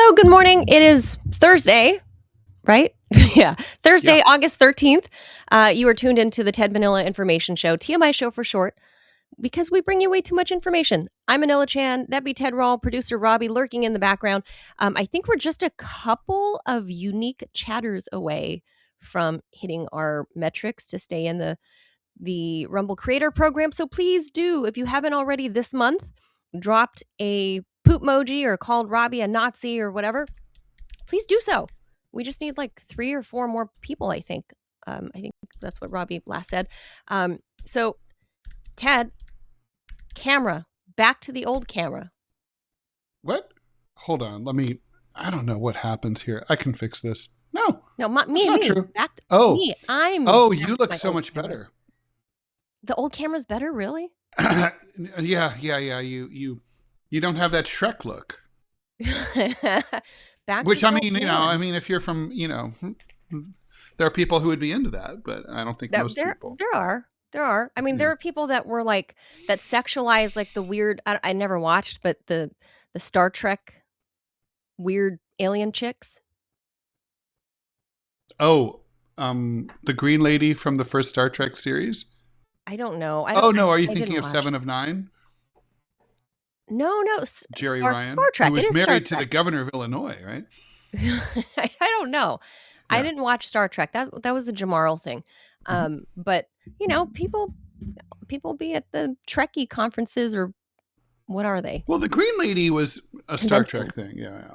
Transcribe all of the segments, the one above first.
Hello, good morning. It is Thursday, right? Yeah, Thursday, August 13th. You are tuned into the Ted Manila Information Show, TMI Show for short, because we bring you way too much information. I'm Manila Chan, that'd be Ted Rall, producer Robby lurking in the background. I think we're just a couple of unique chatters away from hitting our metrics to stay in the Rumble Creator Program. So please do, if you haven't already this month, dropped a poop emoji or called Robby a Nazi or whatever, please do so. We just need like 3 or 4 more people, I think. I think that's what Robby last said. So, Ted, camera, back to the old camera. What? Hold on. I don't know what happens here. I can fix this. No, me. True. Back to me. You look so much better. The old camera's better, really? Yeah. You don't have that Shrek look. If you're from, there are people who would be into that, but I don't think most people. There are. I mean, there are people that were like, that sexualize like the weird, I never watched, but the Star Trek weird alien chicks. Oh, the green lady from the first Star Trek series? I don't know. Are you thinking of 7 of 9? No. Jerry Ryan, Star Trek. who was married to the governor of Illinois, right? I don't know. Yeah. I didn't watch Star Trek. That was the Jamarl thing. But people be at the Trekkie conferences, or what are they? Well, the Green Lady was a Star Trek thing. Yeah.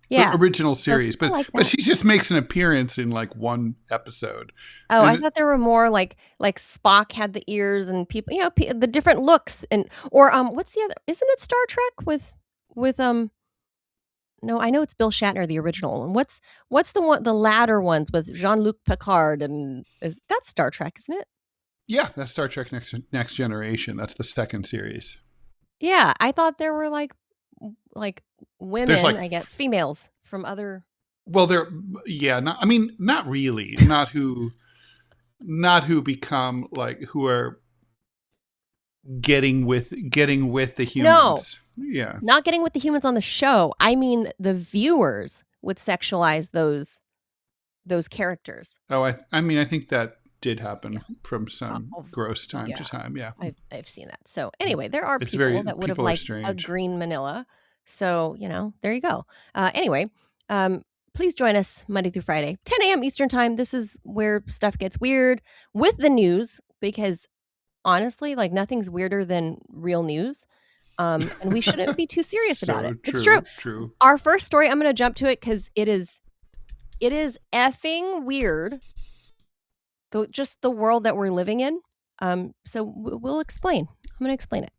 The original series, but she just makes an appearance in like one episode. Oh, I thought there were more like Spock had the ears and people, the different looks or what's the other? Isn't it Star Trek with No, I know it's Bill Shatner, the original one. What's the one? The latter ones with Jean-Luc Picard, and that's Star Trek, isn't it? Yeah, that's Star Trek Next Generation. That's the second series. Yeah, I thought there were like women, I guess, females from other. Well, not really, not who become like, who are getting with the humans. No, yeah, not getting with the humans on the show. I mean, the viewers would sexualize those characters. Oh, I think that did happen from some gross time to time. Yeah, I've seen that. So anyway, there are people that would have liked a green Manila. So, there you go. Anyway, please join us Monday through Friday, 10 a.m. Eastern time. This is where stuff gets weird with the news, because honestly, like, nothing's weirder than real news. And we shouldn't be too serious about it. It's true. True. Our first story, I'm going to jump to it because it is effing weird. Just the world that we're living in. So we'll explain. I'm going to explain it.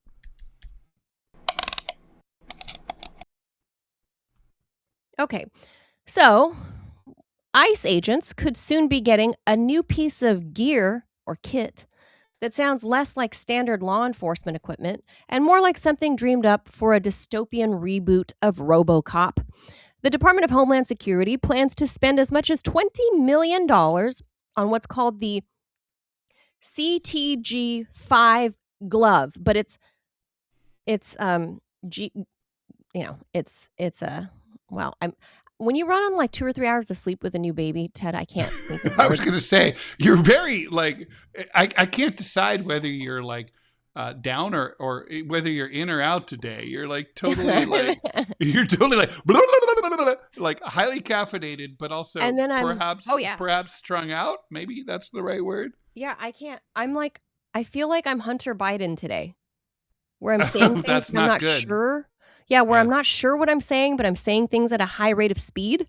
Okay, so ICE agents could soon be getting a new piece of gear or kit that sounds less like standard law enforcement equipment and more like something dreamed up for a dystopian reboot of RoboCop. The Department of Homeland Security plans to spend as much as $20 million on what's called the CTG-5 glove, but it's when you run on like 2 or 3 hours of sleep with a new baby, Ted, I can't think of I was going to say, you're very like, I can't decide whether you're like down or whether you're in or out today. You're like totally like, blah, blah, blah, blah, like highly caffeinated, but also perhaps strung out. Maybe that's the right word. Yeah, I can't. I feel like I'm Hunter Biden today, where I'm saying things I'm not sure. Yeah, I'm not sure what I'm saying, but I'm saying things at a high rate of speed.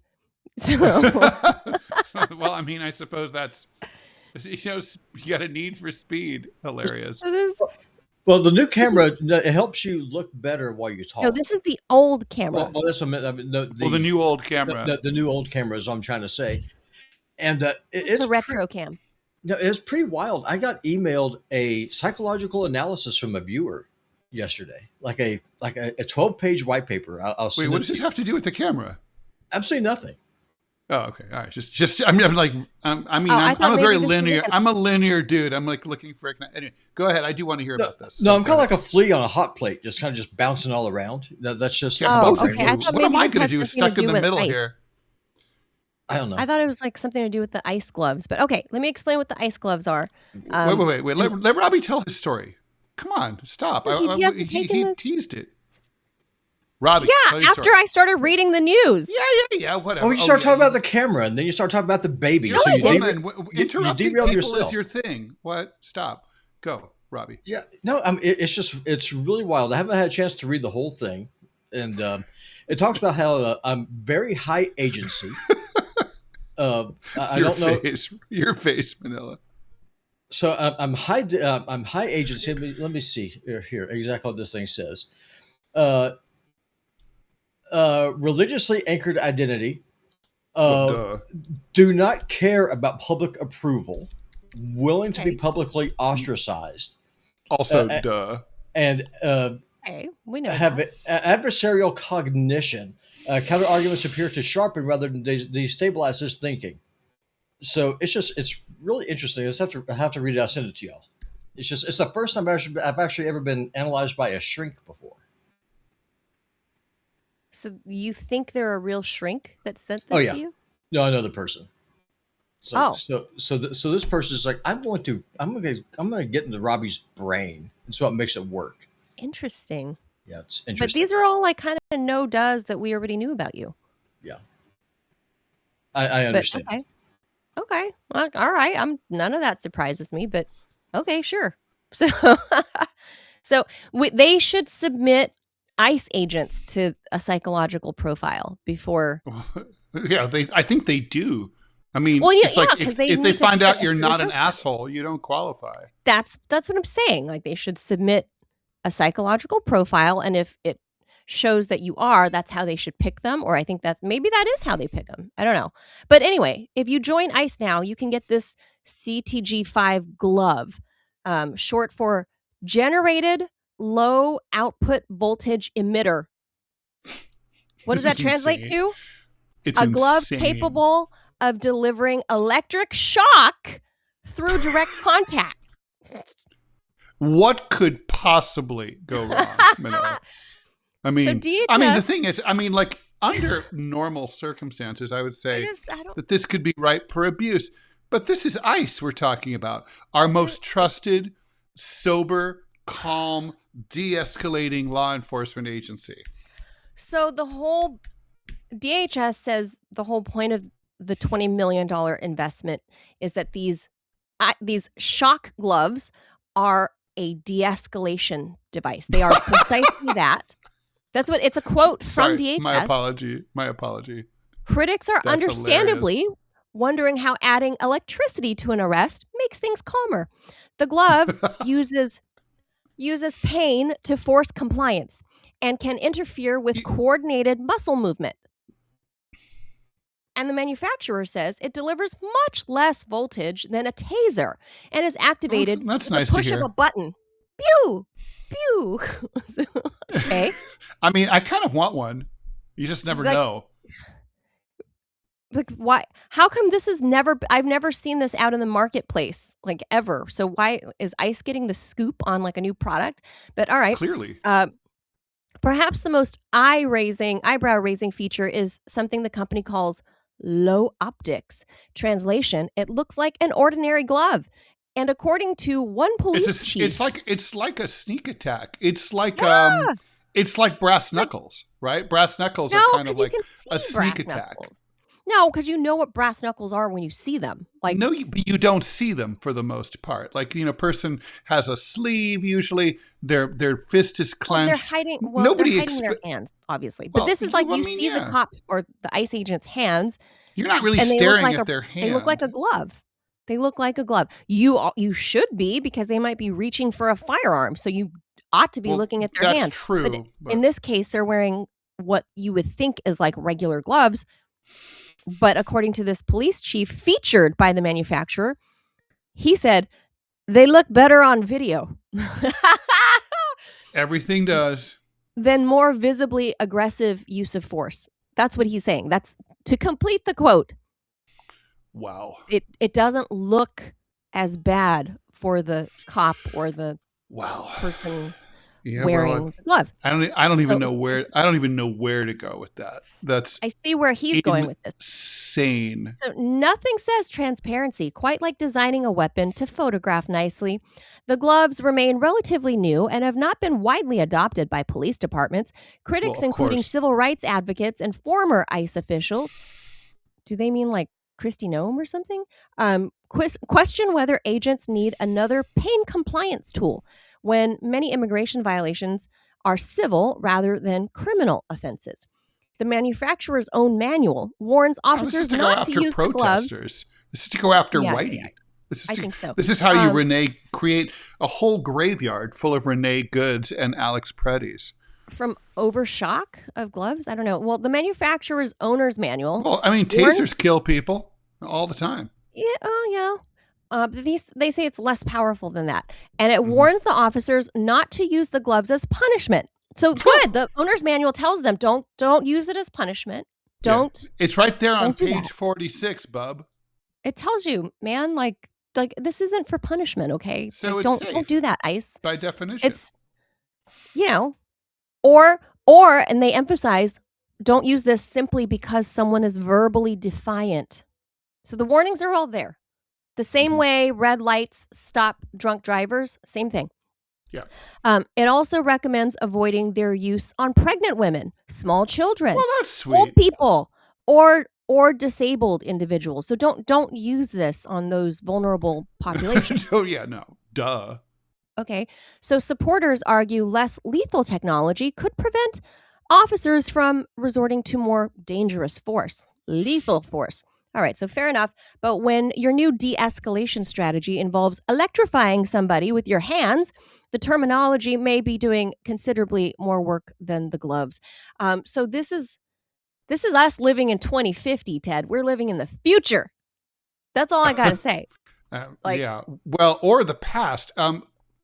So. Well, I suppose that's, you got a need for speed. Hilarious. Well, the new camera, it helps you look better while you talk. No, this is the old camera. Well, that's the new old camera. The new old camera is what I'm trying to say. And it's the retro cam. No, it's pretty wild. I got emailed a psychological analysis from a viewer yesterday, like a 12-page white paper. Wait, what does this have to do with the camera? Absolutely nothing. Oh, okay. All right. Just. I mean, I'm like. I mean, I'm a very linear. I'm a linear dude. I'm like looking for. Anyway, go ahead. I do want to hear about this. No, I'm kind of like a flea on a hot plate, just kind of just bouncing all around. That's just. Yeah, both of you. What am I going to do? Stuck in the middle here. I don't know. I thought it was like something to do with the ice gloves, but okay. Let me explain what the ice gloves are. Wait. Let Robby tell his story. Come on, stop. He teased it. Robby. Yeah, after I started reading the news. Yeah, whatever. Oh, you start talking about the camera, and then you start talking about the baby. No, so interrupting people is your thing. What? Stop. Go, Robby. Yeah, no, it's really wild. I haven't had a chance to read the whole thing, and it talks about how I'm very high agency. I don't know your face, Manila. So I'm high agency. Let me see here exactly what this thing says. Religiously anchored identity. Do not care about public approval. Willing to be publicly ostracized. Also, And we know have adversarial cognition. Counter arguments appear to sharpen rather than destabilize his thinking. So it's really interesting. I have to read it. I'll send it to y'all. It's the first time I've actually ever been analyzed by a shrink before. So you think they're a real shrink that sent this to you? No, I know the person. So this person is like, I'm gonna get into Robby's brain, and so it makes it work. Interesting. Yeah, it's interesting. But these are all like kind of no-does that we already knew about you. Yeah, I understand. Okay. Well, all right. None of that surprises me, but okay, sure. So, they should submit ICE agents to a psychological profile before. Yeah, I think they do. I mean, it's like if they find out you're not an asshole, you don't qualify. That's what I'm saying. Like they should submit a psychological profile, and if it shows that you are, that's how they should pick them. Or I think that is how they pick them. I don't know. But anyway, if you join ICE now, you can get this CTG5 glove, short for Generated Low Output Voltage Emitter. What does that translate to? It's a glove capable of delivering electric shock through direct contact. What could possibly go wrong, Manila? I mean, the thing is, like under normal circumstances, I would say that this could be ripe for abuse. But this is ICE we're talking about. Our most trusted, sober, calm, de-escalating law enforcement agency. So the whole DHS says the whole point of the $20 million investment is that these shock gloves are a de-escalation device. They are precisely that. That's what it's a quote from DHS. My apology. Critics are understandably wondering how adding electricity to an arrest makes things calmer. The glove uses pain to force compliance and can interfere with coordinated muscle movement. And the manufacturer says it delivers much less voltage than a taser and is activated with the push of a button. Pew! Pew! Okay. I mean, I kind of want one. You just never know. Like, why? How come this is I've never seen this out in the marketplace, like ever. So why is ICE getting the scoop on like a new product? But all right. Clearly. Perhaps the most eyebrow-raising feature is something the company calls low optics. Translation, it looks like an ordinary glove. And according to one police chief, it's like a sneak attack. It's like brass knuckles, right? Brass knuckles are kind of like a sneak attack. No, because you know what brass knuckles are when you see them. Like you don't see them for the most part. Like person has a sleeve usually. Their fist is clenched. They're hiding their hands, obviously. But this is like you see the cops or the ICE agents' hands. You're not really staring at their hand. They look like a glove. You should be, because they might be reaching for a firearm. So you ought to be looking at their hands. That's true. But in this case, they're wearing what you would think is like regular gloves. But according to this police chief featured by the manufacturer, he said, they look better on video. Everything does. Than more visibly aggressive use of force. That's what he's saying. That's To complete the quote, Wow. it doesn't look as bad for the cop or the Wow. person Yeah, wearing the glove. I don't even So know where it's- I don't even know where to go with that. That's I see where he's going with this. insane. So nothing says transparency quite like designing a weapon to photograph nicely. The gloves remain relatively new and have not been widely adopted by police departments. Critics, Well, of including course. civil rights advocates and former ICE officials, do they mean like Kristi Noem or something? Question whether agents need another pain compliance tool when many immigration violations are civil rather than criminal offenses. The manufacturer's own manual warns Oh, this is officers to go not to after use the gloves. protesters. This is to go after Yeah, Whitey. yeah. This is I think so. This is how you create a whole graveyard full of Renee Goods and Alex Preddies. From overshock of gloves? I don't know. Well, the manufacturer's owner's manual. Well, I mean, tasers kill people all the time. Yeah, but they say it's less powerful than that. And it warns the officers not to use the gloves as punishment. So good. The owner's manual tells them don't use it as punishment. Don't. Yeah. It's right there on do page that. 46, bub. It tells you, man, like this isn't for punishment, okay? So Like, it's don't safe. do that, ICE. By definition. It's or and they emphasize don't use this simply because someone is verbally defiant. So the warnings are all there. The same way red lights stop drunk drivers, same thing. Yeah. It also recommends avoiding their use on pregnant women, small children, Well, that's sweet. old people, or disabled individuals. So don't use this on those vulnerable populations. Oh, yeah, no. Duh. Okay. So supporters argue less lethal technology could prevent officers from resorting to more dangerous force, lethal force. All right, so fair enough. But when your new de-escalation strategy involves electrifying somebody with your hands, the terminology may be doing considerably more work than the gloves. So this is us living in 2050, Ted. We're living in the future. That's all I got to say. Yeah. Well, or the past.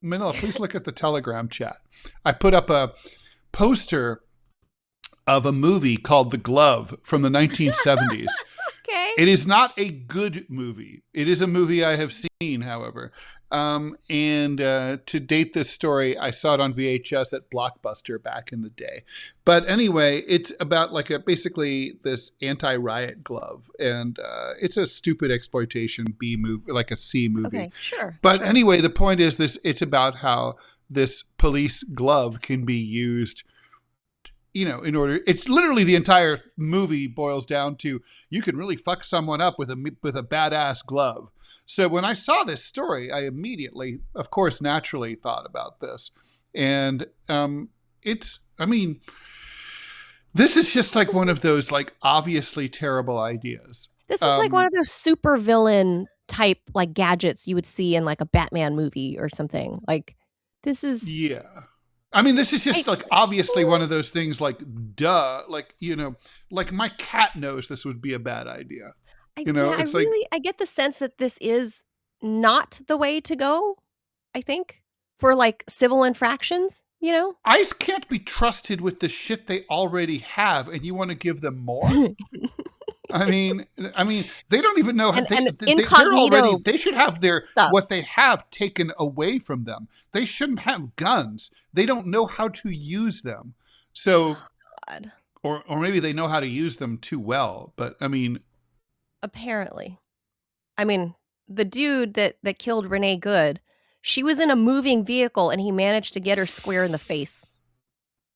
Manila, please look at the Telegram chat. I put up a poster of a movie called The Glove from the 1970s. Okay. It is not a good movie. It is a movie I have seen, however. And to date this story, I saw it on VHS at Blockbuster back in the day. But anyway, it's about basically this anti-riot glove. And it's a stupid exploitation B movie, like a C movie. Okay, sure. But anyway, the point is it's about how this police glove can be used in order. It's literally the entire movie boils down to you can really fuck someone up with a badass glove. So when I saw this story, I immediately, of course, naturally thought about this. And this is just like one of those obviously terrible ideas. This is like one of those super villain type gadgets you would see in a Batman movie or something. This is Yeah. This is just obviously one of those things duh, my cat knows this would be a bad idea. I get the sense that this is not the way to go, I think, for civil infractions, ICE can't be trusted with the shit they already have and you want to give them more? they don't even know how they should have their stuff. What they have taken away from them. They shouldn't have guns. They don't know how to use them. So God. Or maybe they know how to use them too well, but apparently. The dude that killed Renee Good, she was in a moving vehicle and he managed to get her square in the face.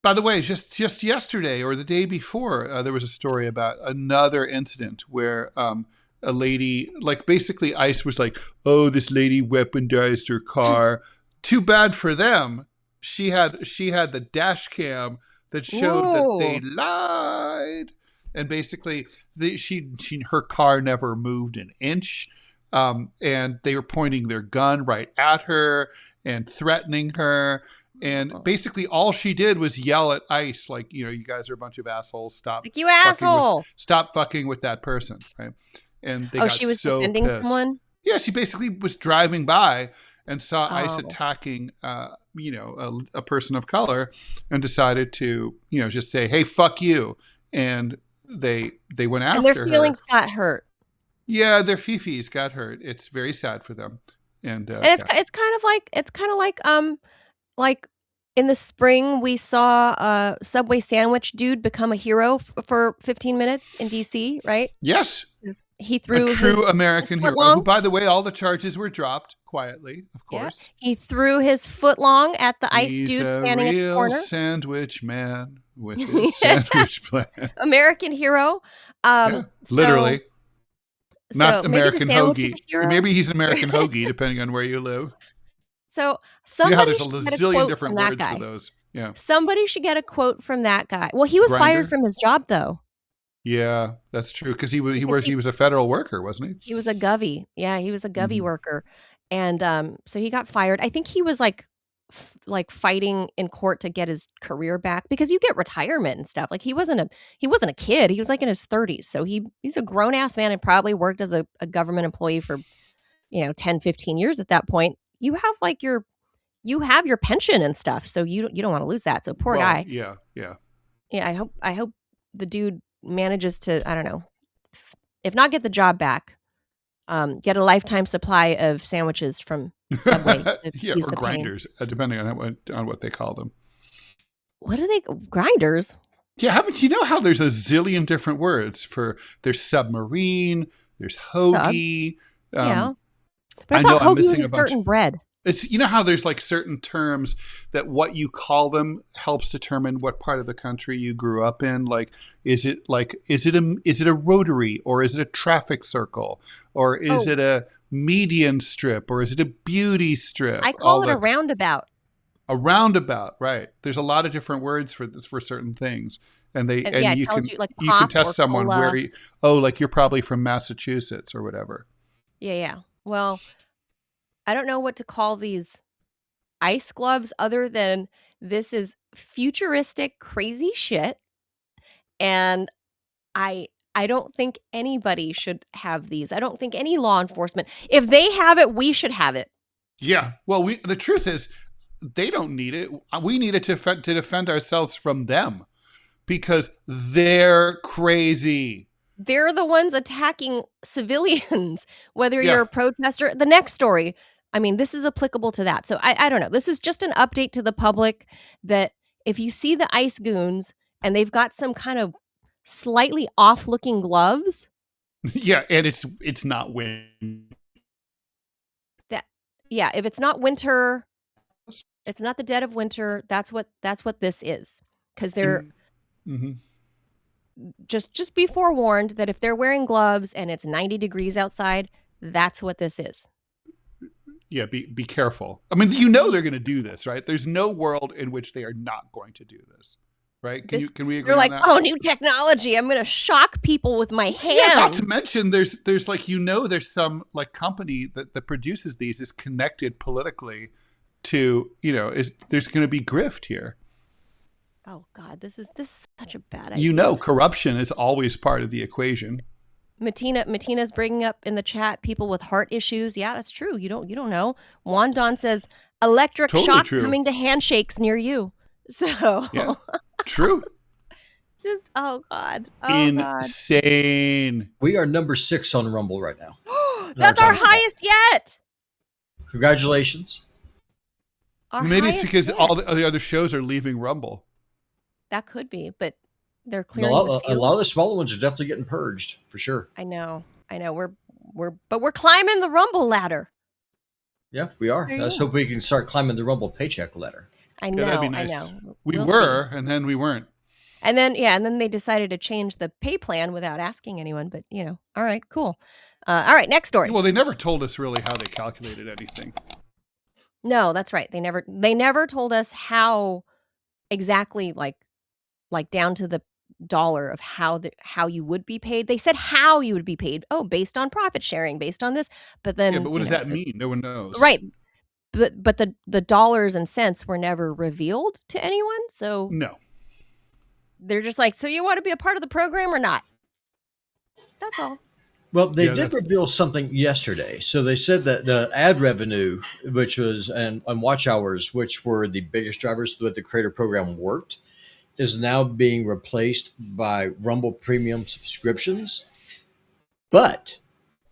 By the way, just yesterday or the day before, there was a story about another incident where a lady, basically ICE was oh, this lady weaponized her car. Too bad for them. She had the dash cam that showed that they lied. And basically, her car never moved an inch. And they were pointing their gun right at her and threatening her. And basically all she did was yell at ICE, you guys are a bunch of assholes. Stop. You asshole. Stop fucking with that person. Right. And they got she was so defending pissed. someone? Yeah, she basically was driving by and saw ICE attacking, a person of color and decided to, just say, hey, fuck you. And they went And their after her. feelings got hurt. Yeah, their fifis got hurt. It's very sad for them. And It's kind of like in the spring we saw a Subway sandwich dude become a hero for 15 minutes in DC, right? yes, He threw a true his American hero. footlong. Who, by the way, all the charges were dropped quietly, of Yeah. course. He threw his footlong at the ice He's dude a standing at the real corner. sandwich man with his sandwich plan. American hero. Yeah, literally. Not maybe the American sandwich is hoagie. a hero. Maybe he's an American hoagie, depending on where you live. So You know how somebody there's a should get a zillion quote different from that words guy. for those. Yeah. Somebody should get a quote from that guy. Well, he was Grindr? fired from his job though. Yeah, that's true. Because he was a federal worker, wasn't he? He was a govy. Yeah, he was a govy worker, and so he got fired. I think he was like fighting in court to get his career back because you get retirement and stuff. Like he wasn't a kid. He was like in his 30s, so he's a grown ass man and probably worked as a government employee for 10, 15 years at that point. You have like your pension and stuff, so you don't want to lose that. So poor guy. Yeah. Yeah, I hope the dude manages to, I don't know, if not get the job back, get a lifetime supply of sandwiches from Subway. Yeah, or grinders, depending on what they call them. What are they? Grinders? Yeah, haven't you know how there's a zillion different words for? There's submarine. There's hoagie. Yeah, but I thought hoagie was a certain bread. It's how there's like certain terms that what you call them helps determine what part of the country you grew up in. Like, is it a rotary, or is it a traffic circle, or is it a median strip, or is it a beauty strip? I call it a roundabout. A roundabout, right? There's a lot of different words for certain things, and you can test someone where like you're probably from Massachusetts or whatever. Yeah. Well, I don't know what to call these ice gloves other than this is futuristic crazy shit, and I don't think anybody should have these. I don't think any law enforcement. If they have it, we should have it. Yeah. Well, the truth is they don't need it. We need it to defend ourselves from them because they're crazy. They're the ones attacking civilians, whether you're a protester. The next story, I mean, this is applicable to that. So I don't know. This is just an update to the public that if you see the ice goons and they've got some kind of slightly off-looking gloves. Yeah, and it's not winter. If it's not winter, it's not the dead of winter. That's what this is. Because they're just be forewarned that if they're wearing gloves and it's 90 degrees outside, that's what this is. Yeah, be careful. I mean, they're going to do this, right? There's no world in which they are not going to do this, right? Can we agree on that? You're like, new technology. I'm going to shock people with my hand. Yeah, not to mention there's like, there's some like company that produces these is connected politically to, there's going to be grift here. Oh God, this is such a bad idea. Corruption is always part of the equation. Matina's bringing up in the chat people with heart issues. Yeah, that's true. You don't know. Wandon says electric shock coming to handshakes near you. So yeah, true. Just God, insane. God. We are number 6 on Rumble right now. That's our highest yet. Congratulations. Maybe it's because all the other shows are leaving Rumble. That could be, but they're clearing a lot of the smaller ones are definitely getting purged for sure. I know. We're climbing the Rumble ladder. Yeah, we are. Let's hope we can start climbing the Rumble paycheck ladder. I know. That'd be nice. I know. We were, and then we weren't. And then they decided to change the pay plan without asking anyone. But all right, cool. All right, next story. Well, they never told us really how they calculated anything. No, that's right. They never told us how exactly, like down to the dollar of how you would be paid. They said how you would be paid. Oh, based on profit sharing, based on this. But then, yeah, but what does that mean? No one knows. Right. But the dollars and cents were never revealed to anyone. So no, they're just like, so you want to be a part of the program or not? That's all. Well, they did reveal something yesterday. So they said that the ad revenue, which was and watch hours, which were the biggest drivers that the creator program worked, is now being replaced by Rumble Premium subscriptions. But,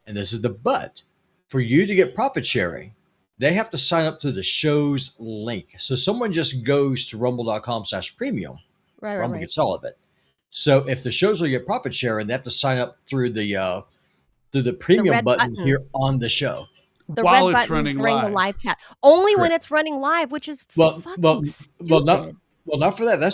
and this is the but, for you to get profit sharing, they have to sign up through the show's link. So someone just goes to rumble.com/premium. Rumble gets all of it. So if the shows will get profit sharing, they have to sign up through the premium button here on the show. The while red it's button running during live. the live chat. Only when Correct. it's running live, which is Well, fucking stupid. not for that.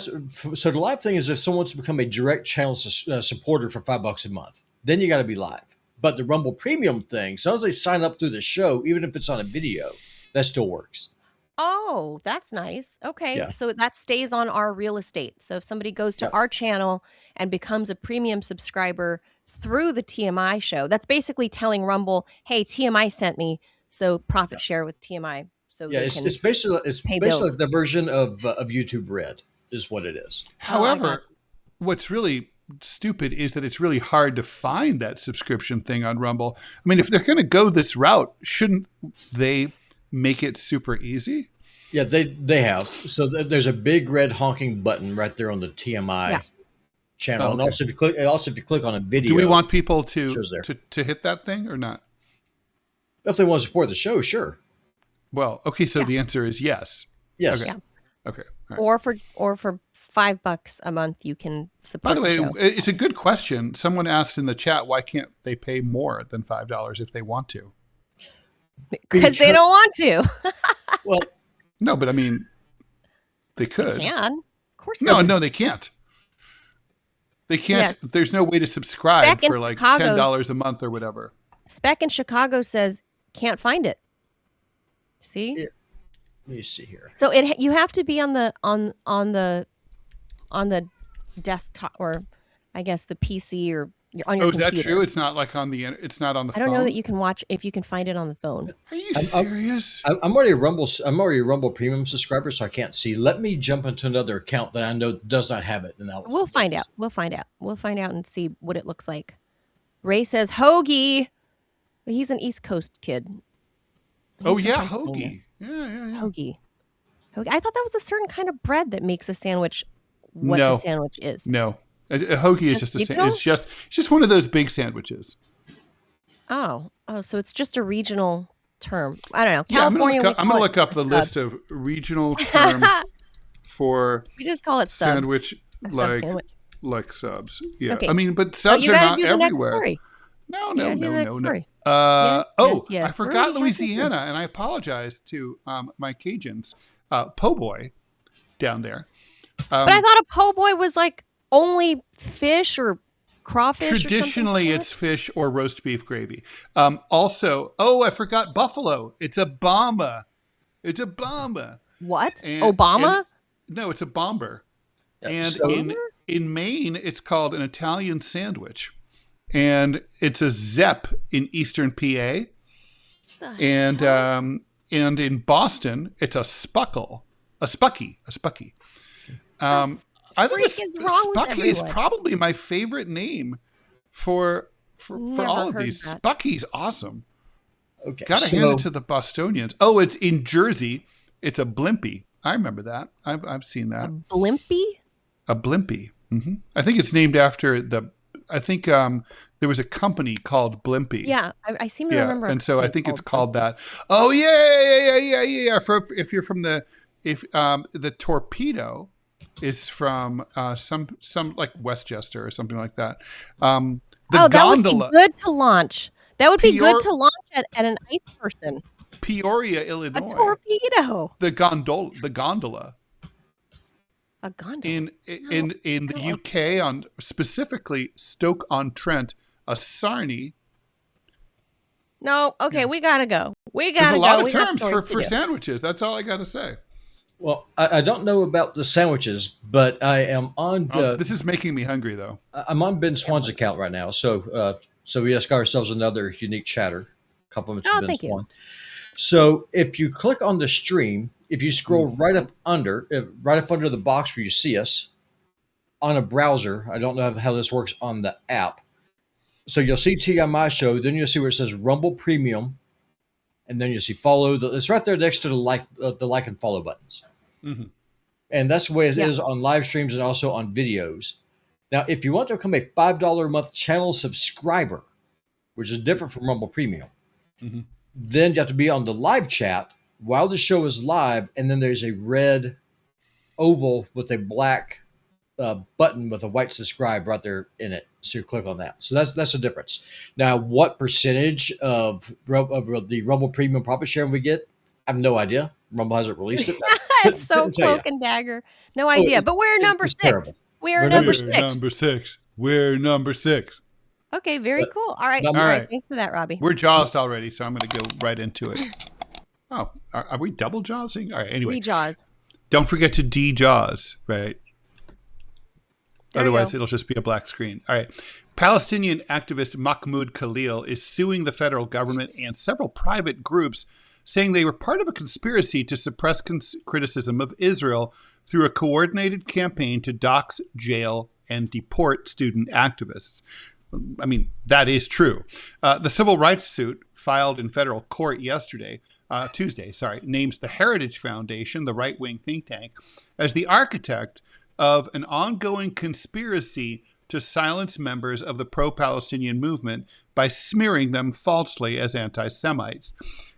So the live thing is if someone wants to become a direct channel supporter for $5 a month, then you got to be live. But the Rumble Premium thing, so as they sign up through the show, even if it's on a video, that still works. Oh, that's nice. Okay. Yeah. So that stays on our real estate. So if somebody goes to our channel and becomes a premium subscriber through the TMI show, that's basically telling Rumble, hey, TMI sent me, so profit share with TMI. So it's basically bills. the version of YouTube Red is what it is. However, what's really stupid is that it's really hard to find that subscription thing on Rumble. I mean, if they're going to go this route, shouldn't they make it super easy? Yeah, they have. So there's a big red honking button right there on the TMI channel. Oh, okay. And also if you click on a video. Do we want people to hit that thing or not? If they want to support the show, sure. Well, okay, so the answer is yes. Yes. Okay. Yeah. Okay. All right. Or for $5 a month, you can support. By the way, show. it's a good question. Someone asked in the chat, why can't they pay more than $5 if they want to? Because they don't want to. Well, no, but I mean, they could. They can. Of course. No, they can't. They can't. Yes. There's no way to subscribe Spec in for like Chicago's- $10 a month or whatever. Spec in Chicago says can't find it. See? Yeah. Let me see here. So you have to be on the desktop, or I guess the PC, or on your Oh, is computer. that true? It's not like on the. It's not on the I phone. don't know that you can watch if you can find it on the phone. Are you serious? I'm already a Rumble Premium subscriber, so I can't see. Let me jump into another account that I know does not have it. And We'll find out. We'll find out and see what it looks like. Ray says hoagie. Well, he's an East Coast kid. Oh He's yeah, from Pennsylvania. hoagie. Yeah. Hoagie. I thought that was a certain kind of bread that makes a sandwich what the sandwich is. No, a hoagie is just it's just one of those big sandwiches. Oh, so it's just a regional term. I don't know. Yeah, California. I'm gonna look up the list of regional terms for We just call it subs. sandwich, A sub sandwich. like subs. Yeah, Okay. I mean, but subs you are gotta not do the next everywhere. story. No. You gotta do the next story. Yes. I forgot Louisiana, and I apologize to my Cajuns, po' boy down there. But I thought a po' boy was like only fish or crawfish. Traditionally, or it's fish or roast beef gravy. Also, I forgot buffalo. It's a bomba. What? And- Obama? No, it's a bomber. Yeah, And so- in Maine, it's called an Italian sandwich. And it's a Zepp in Eastern PA. And in Boston, it's a spuckle. A spucky. I think freak is wrong with Spucky is everyone? probably my favorite name for Never all of heard these. that. Spucky's awesome. Okay. Gotta hand it to the Bostonians. Oh, it's in Jersey. It's a blimpie. I remember that. I've seen that. Blimpie? A blimpie. Mm-hmm. I think it's named after I think there was a company called Blimpie. Yeah, I seem to remember. And so I think it's called that. Oh yeah. If you're from the torpedo is from some like Westchester or something like that. The that gondola, would be good to launch. That would be good Peor- to launch at an ice person. Peoria, A Illinois. torpedo. The gondola. A gondola. In the UK, on specifically Stoke-on-Trent, a sarnie. No, okay, we gotta go. There's a lot of terms for sandwiches. That's all I got to say. Well, I don't know about the sandwiches, but I am on. This is making me hungry, though. I'm on Ben Swan's account right now, so we just got ourselves another unique chatter. Compliments to Ben thank you. Swan. So if you click on the stream, if you scroll right up under the box where you see us on a browser, I don't know how this works on the app. So you'll see TMI Show, then you'll see where it says Rumble Premium, and then you'll see follow. It's right there next to the like and follow buttons. Mm-hmm. And that's the way it Yeah. is on live streams and also on videos. Now, if you want to become a $5 a month channel subscriber, which is different from Rumble Premium, then you have to be on the live chat while the show is live, and then there's a red oval with a black button with a white subscribe right there in it. So you click on that. So that's the difference. Now, what percentage of the Rumble Premium profit share we get? I have no idea. Rumble hasn't released it. It's so cloak and dagger. No idea. But we're number 6. terrible. We're number 6. Number 6. We're number 6. Okay, very cool. All right. All right. Thanks for that, Robbie. We're jawsed already, so I'm going to go right into it. Oh, are we double jawsing? All right, anyway. Jaws. Don't forget to de-jaws, right? Otherwise, it'll just be a black screen. All right. Palestinian activist Mahmoud Khalil is suing the federal government and several private groups, saying they were part of a conspiracy to suppress criticism of Israel through a coordinated campaign to dox, jail, and deport student activists. I mean, that is true. The civil rights suit filed in federal court Tuesday, names the Heritage Foundation, the right-wing think tank, as the architect of an ongoing conspiracy to silence members of the pro-Palestinian movement by smearing them falsely as anti-Semites.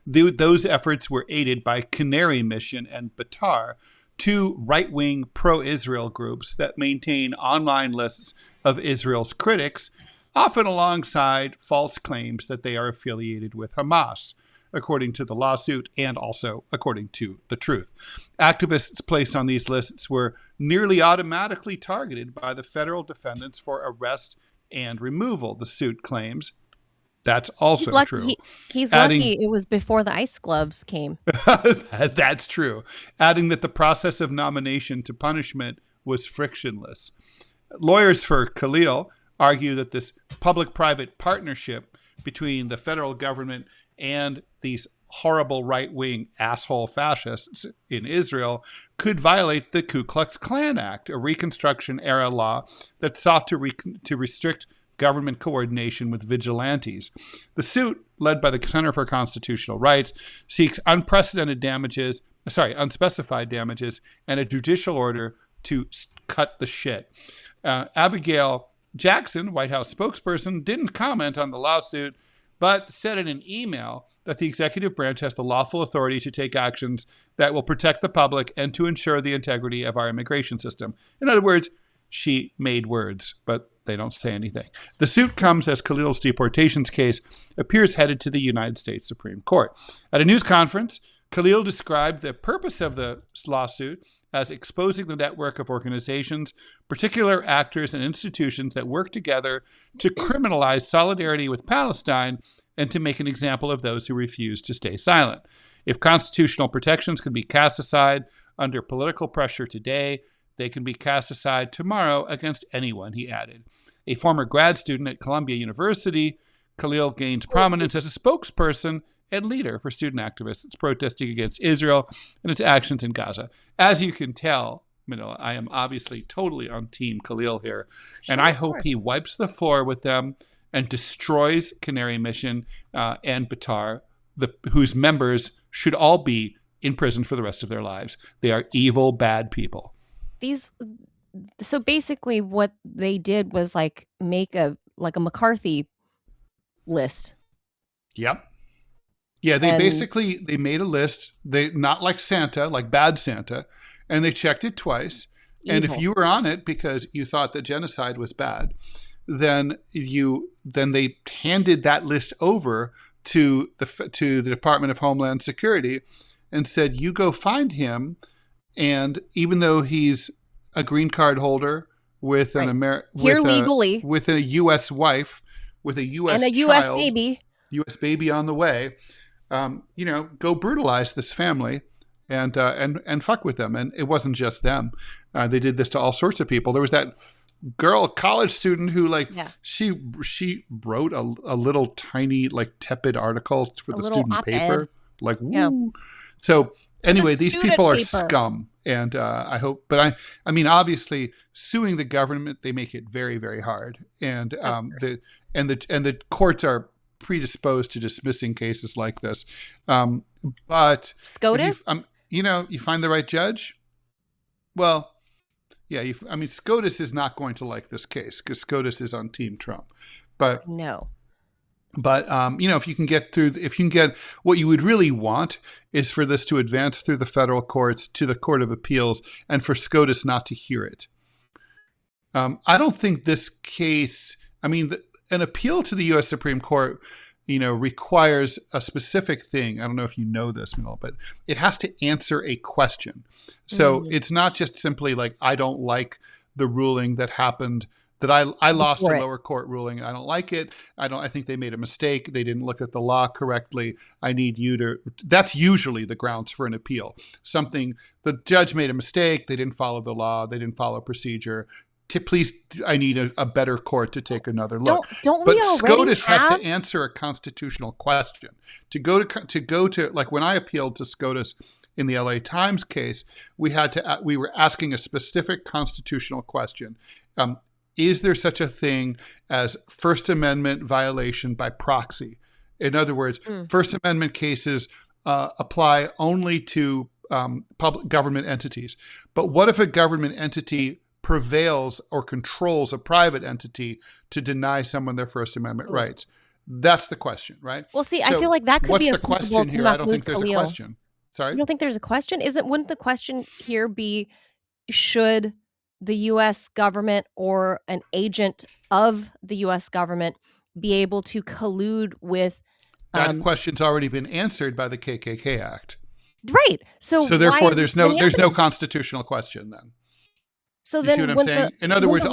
Those efforts were aided by Canary Mission and Betar, two right-wing pro-Israel groups that maintain online lists of Israel's critics, often alongside false claims that they are affiliated with Hamas, according to the lawsuit and also according to the truth. Activists placed on these lists were nearly automatically targeted by the federal defendants for arrest and removal, the suit claims. That's also true. He's lucky it was before the ice gloves came. That's true. Adding that the process of nomination to punishment was frictionless. Lawyers for Khalil argue that this public-private partnership between the federal government and these horrible right-wing asshole fascists in Israel could violate the Ku Klux Klan Act, a Reconstruction-era law that sought to restrict government coordination with vigilantes. The suit, led by the Center for Constitutional Rights, seeks unspecified damages and a judicial order to cut the shit. Abigail Jackson, White House spokesperson, didn't comment on the lawsuit, but said in an email that the executive branch has the lawful authority to take actions that will protect the public and to ensure the integrity of our immigration system. In other words, she made words, but they don't say anything. The suit comes as Khalil's deportations case appears headed to the United States Supreme Court. At a news conference, Khalil described the purpose of the lawsuit as exposing the network of organizations, particular actors and institutions that work together to criminalize solidarity with Palestine and to make an example of those who refuse to stay silent. If constitutional protections can be cast aside under political pressure today, they can be cast aside tomorrow against anyone, he added. A former grad student at Columbia University, Khalil gained prominence as a spokesperson and leader for student activists protesting against Israel and its actions in Gaza. As you can tell, Manila, I am obviously totally on Team Khalil here, and I hope he wipes the floor with them and destroys Canary Mission and Betar, whose members should all be in prison for the rest of their lives. They are evil, bad people. So basically what they did was like make a McCarthy list. Yep. Yeah, they made a list. They not like Santa, like bad Santa, and they checked it twice. Evil. And if you were on it because you thought that genocide was bad, then they handed that list over to the Department of Homeland Security and said, "You go find him." And even though he's a green card holder with legally with a U.S. wife, with a U.S. and a child, U.S. baby on the way, go brutalize this family and fuck with them. And it wasn't just them; they did this to all sorts of people. There was that girl, college student, who she wrote a little tiny tepid article for the student op-ed paper, woo. So. Anyway, these people are scum, and I hope. But I mean, obviously, suing the government, they make it very, very hard, and the courts are predisposed to dismissing cases like this. But SCOTUS, you find the right judge, Well, yeah, I mean, SCOTUS is not going to like this case because SCOTUS is on Team Trump. But No. if you can get what you would really want is for this to advance through the federal courts to the Court of Appeals and for SCOTUS not to hear it. I don't think this case, an appeal to the U.S. Supreme Court, requires a specific thing. I don't know if you know this, Manila, but it has to answer a question. So it's not just simply like, I don't like the ruling that happened, that I lost a lower court ruling and I don't like it. I think they made a mistake. They didn't look at the law correctly. I need you to, that's usually the grounds for an appeal. The judge made a mistake. They didn't follow the law. They didn't follow procedure. Please, I need a better court to take another look. But SCOTUS has to answer a constitutional question. To go to like when I appealed to SCOTUS in the LA Times case, we were asking a specific constitutional question. Is there such a thing as First Amendment violation by proxy? In other words, First Amendment cases apply only to public government entities. But what if a government entity prevails or controls a private entity to deny someone their First Amendment rights? That's the question, right? Well, see, I feel like that could be what's the question here? I don't think there's a question. Sorry? You don't think there's a question? Wouldn't the question here be, should the U.S. government or an agent of the U.S. government be able to collude with... that question's already been answered by the KKK Act. Right. So therefore, there's no constitutional question then. So you then, see what I'm saying? In other words,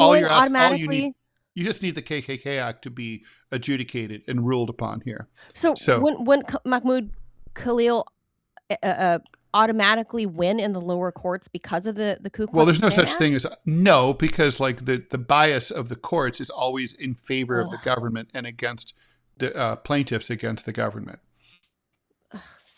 you just need the KKK Act to be adjudicated and ruled upon here. So when Mahmoud Khalil automatically win in the lower courts because of the Ku Klux Klan? Well, there's no such thing as no, because like the bias of the courts is always in favor of the government and against the plaintiffs against the government.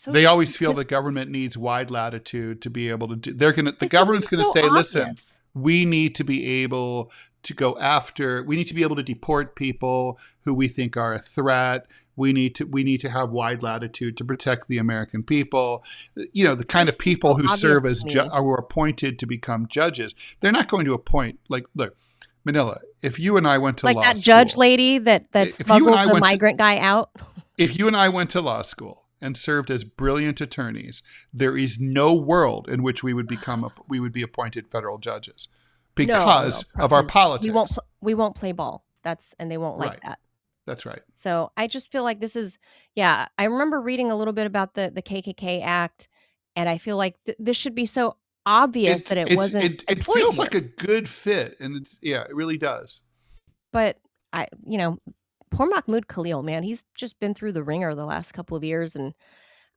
They always feel the government needs wide latitude to be able to do. The government's going to say, listen, we need to be able to we need to be able to deport people who we think are a threat. We need to have wide latitude to protect the American people. The kind of people who serve as are appointed to become judges. They're not going to appoint, look, Manila, if you and I went to law school. Like that judge lady that smuggled the migrant guy out. If you and I went to law school and served as brilliant attorneys, there is no world in which we would be appointed federal judges because of our politics. We won't play ball. And they won't like that. That's right. So I just feel like this is, I remember reading a little bit about the KKK Act, and I feel like this should be so obvious that it wasn't. It feels like a good fit, and it really does. But poor Mahmoud Khalil, man, he's just been through the ringer the last couple of years, and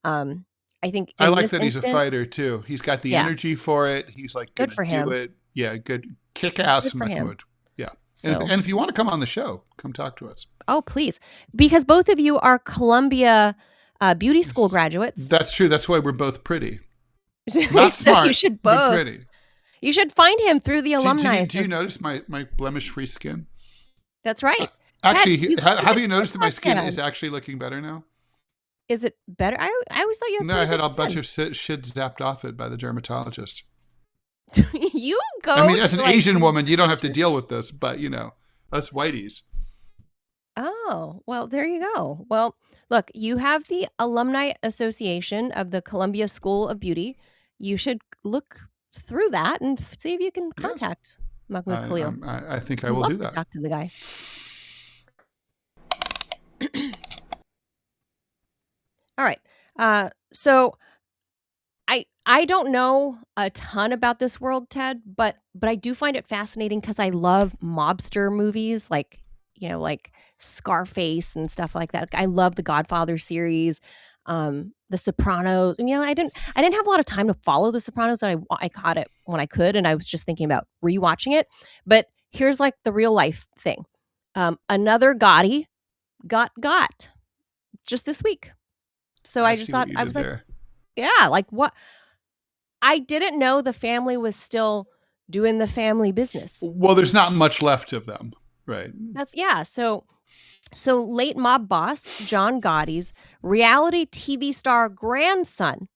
I think I like that he's a fighter too. He's got the energy for it. He's like good for him. Do it. Yeah, good kick-ass Mahmoud. Yeah, so. And if you want to come on the show, come talk to us. Oh, please, because both of you are Columbia beauty school graduates. That's true. That's why we're both pretty. Not smart. You should both. But pretty. You should find him through the alumni. Do you notice my blemish-free skin? That's right. Actually, have you noticed that my skin is actually looking better now? Is it better? I always thought you had. No, I had a bunch of shit zapped off it by the dermatologist. You go. As an Asian woman, you don't have to deal with this, but us whiteys. Oh, well, there you go. Well, look, you have the Alumni Association of the Columbia School of Beauty. You should look through that and see if you can contact Mahmoud Khalil. I think I will do that. Talk to the guy. All right. So I don't know a ton about this world, Ted, but I do find it fascinating because I love mobster movies like Scarface and stuff like that. I love the Godfather series, The Sopranos. I didn't have a lot of time to follow The Sopranos. I caught it when I could, and I was just thinking about rewatching it. But here's like the real life thing. Another Gotti got just this week. So I just thought, I was like, like what? I didn't know the family was still doing the family business. Well, there's not much left of them, right? So late mob boss John Gotti's reality TV star grandson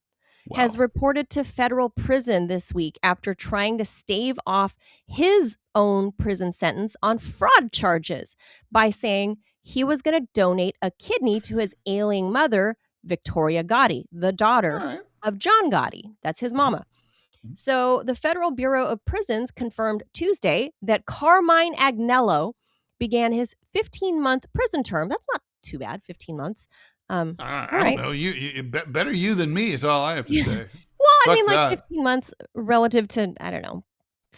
has reported to federal prison this week after trying to stave off his own prison sentence on fraud charges by saying he was going to donate a kidney to his ailing mother, Victoria Gotti, the daughter of John Gotti. That's his mama. So the Federal Bureau of Prisons confirmed Tuesday that Carmine Agnello began his 15-month prison term. That's not too bad, 15 months. I don't know. You better you than me is all I have to say. Well, I mean, like 15 months relative to, I don't know,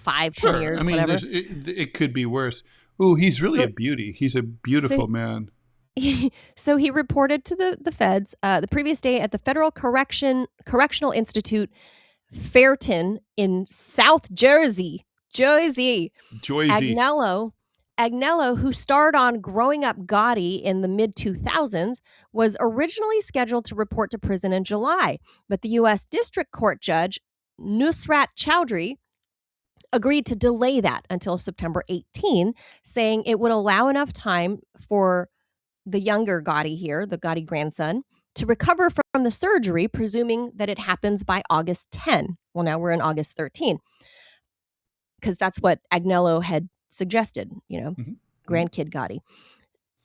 10 years, I mean, whatever. It could be worse. Ooh, he's really a beauty. He's a beautiful man. So he reported to the feds the previous day at the Federal Correctional Institute, Fairton in South Jersey. Agnello, who starred on Growing Up Gotti in the mid-2000s, was originally scheduled to report to prison in July, but the U.S. District Court Judge Nusrat Chowdhury agreed to delay that until September 18, saying it would allow enough time for the younger Gotti here, the Gotti grandson, to recover from the surgery, presuming that it happens by August 10. Well, now we're in August 13, because that's what Agnello had suggested, grandkid Gotti.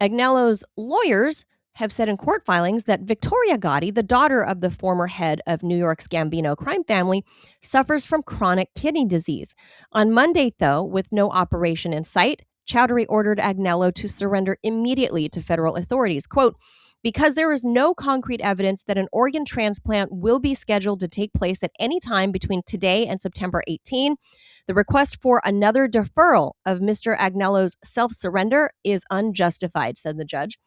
Agnello's lawyers have said in court filings that Victoria Gotti, the daughter of the former head of New York's Gambino crime family, suffers from chronic kidney disease. On Monday, though, with no operation in sight, Chowdhury ordered Agnello to surrender immediately to federal authorities. Quote, because there is no concrete evidence that an organ transplant will be scheduled to take place at any time between today and September 18, the request for another deferral of Mr. Agnello's self-surrender is unjustified, said the judge.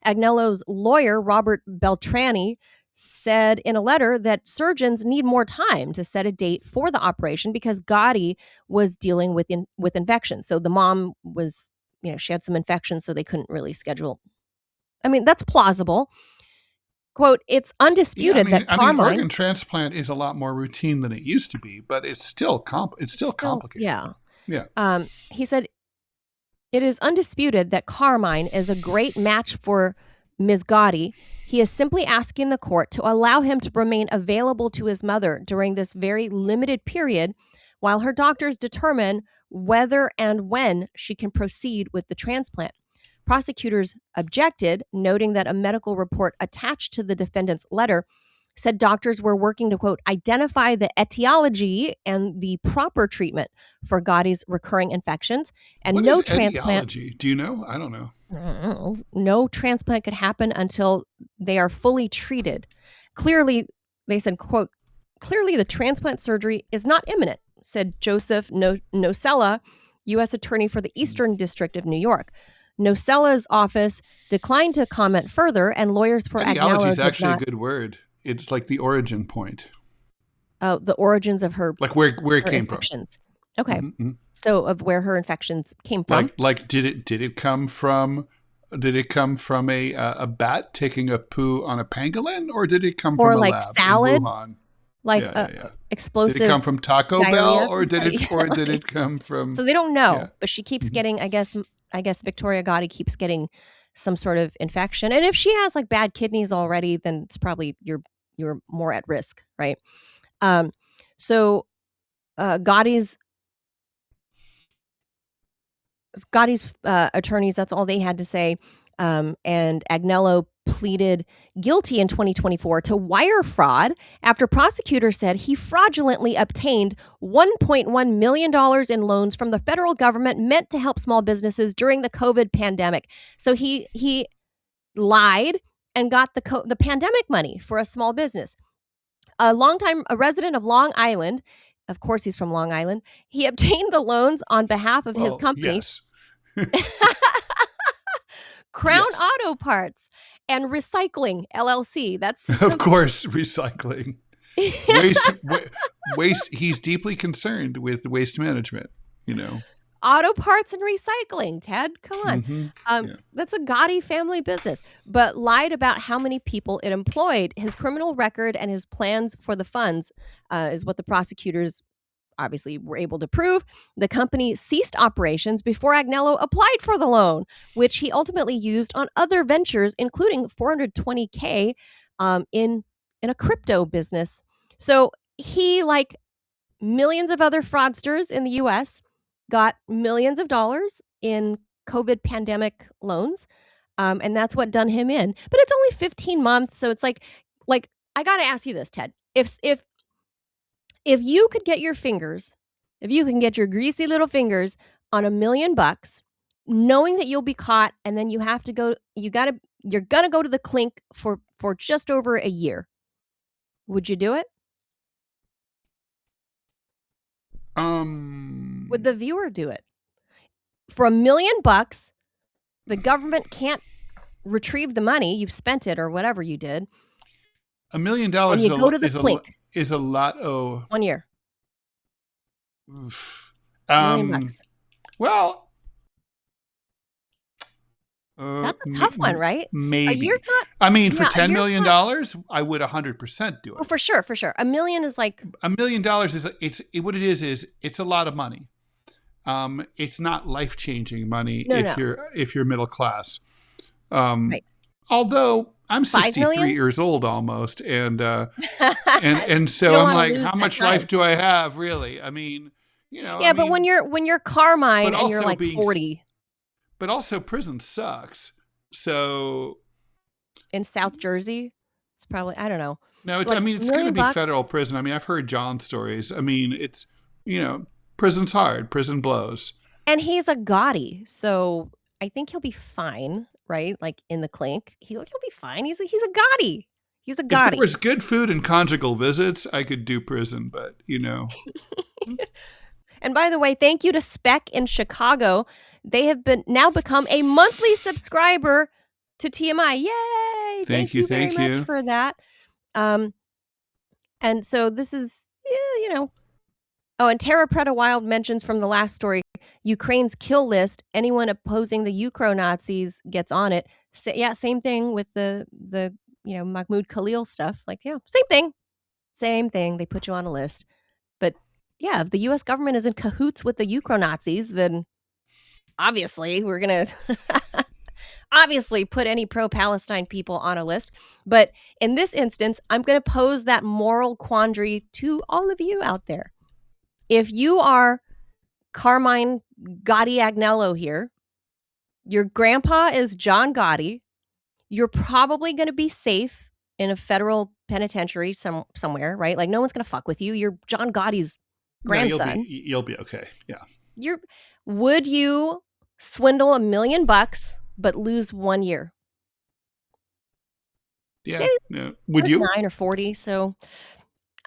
Agnello's lawyer, Robert Beltrani, said in a letter that surgeons need more time to set a date for the operation because Gotti was dealing with infections. So the mom was, she had some infections, so they couldn't really schedule. I mean, that's plausible. Quote, it's undisputed that Carmine... organ transplant is a lot more routine than it used to be, but it's still complicated. Yeah. He said, it is undisputed that Carmine is a great match for Ms. Gotti. He is simply asking the court to allow him to remain available to his mother during this very limited period while her doctors determine whether and when she can proceed with the transplant. Prosecutors objected, noting that a medical report attached to the defendant's letter said doctors were working to, quote, identify the etiology and the proper treatment for Gotti's recurring infections. And what no is transplant. Etiology? Do you know? I don't know. No transplant could happen until they are fully treated. Clearly, they said, quote, clearly the transplant surgery is not imminent, said Joseph Nocella, U.S. Attorney for the Eastern District of New York. Nocella's office declined to comment further, and lawyers for Agnello etiology is actually a good word. It's like the origin point. Oh, the origins of her, like where it came infections. From. Okay, So of where her infections came from. Like did it come from a bat taking a poo on a pangolin, or did it come from a lab salad? In Wuhan? Explosive. Did it come from Taco diarrhea? Bell, or did it come from? So they don't know, but she keeps getting. I guess Victoria Gotti keeps getting some sort of infection, and if she has like bad kidneys already, then it's probably you're more at risk, right? So Gotti's attorneys, that's all they had to say. And Agnello pleaded guilty in 2024 to wire fraud after prosecutors said he fraudulently obtained $1.1 million in loans from the federal government meant to help small businesses during the COVID pandemic. So he lied and got the pandemic money for a small business. A resident of Long Island, of course he's from Long Island, he obtained the loans on behalf of his company. Yes. Crown Auto Parts and Recycling LLC. That's of course recycling. Waste. He's deeply concerned with waste management. Auto parts and recycling. Ted, come on. That's a Gotti family business, but lied about how many people it employed. His criminal record and his plans for the funds is what the prosecutors obviously were able to prove. The company ceased operations before Agnello applied for the loan, which he ultimately used on other ventures, including $420K in in a crypto business. So he, like millions of other fraudsters in the US, got millions of dollars in COVID pandemic loans. And that's what done him in. But it's only 15 months. So it's like I got to ask you this, Ted. If you could get your fingers, if you can get your greasy little fingers on $1 million, knowing that you'll be caught and then you have to go, you're going to go to the clink for just over a year. Would you do it? Would the viewer do it? For $1 million, the government can't retrieve the money. You've spent it or whatever you did. $1 million is a lot. Oh, 1 year. $1 million. Well, that's a tough one, right? Maybe. A year's not. I mean, for $10 million, I would 100% do it. Oh, for sure. $1 million is like $1 million what it is it's a lot of money. It's not life-changing money if you're middle class. Right. Although I'm 63 years old almost, and so I'm like, how much life do I have, really? I mean, Yeah, but when you're Carmine and you're like 40. But also prison sucks. So in South Jersey, it's probably, I don't know. No, it's going to be federal prison. I mean, I've heard John stories. I mean, it's, prison's hard. Prison blows. And he's a Gotti, so I think he'll be fine, right? Like in the clink, he'll be fine. He's a Gotti. He's a Gotti. If there was good food and conjugal visits, I could do prison, but And by the way, thank you to Spec in Chicago. They have now become a monthly subscriber to TMI. Yay! Thank you very much for that. And so this is, Oh, and Tara Preda Wild mentions from the last story, Ukraine's kill list. Anyone opposing the Ukro-Nazis gets on it. Same thing with the Mahmoud Khalil stuff. Same thing. They put you on a list. But yeah, if the U.S. government is in cahoots with the Ukro-Nazis, then obviously we're going to put any pro-Palestine people on a list. But in this instance, I'm going to pose that moral quandary to all of you out there. If you are Carmine Gotti Agnello here, your grandpa is John Gotti, you're probably going to be safe in a federal penitentiary somewhere, right? Like no one's going to fuck with you. You're John Gotti's grandson. No, you'll be okay. Yeah. Would you swindle $1 million but lose 1 year? Yeah. Would you? 9 or 40. So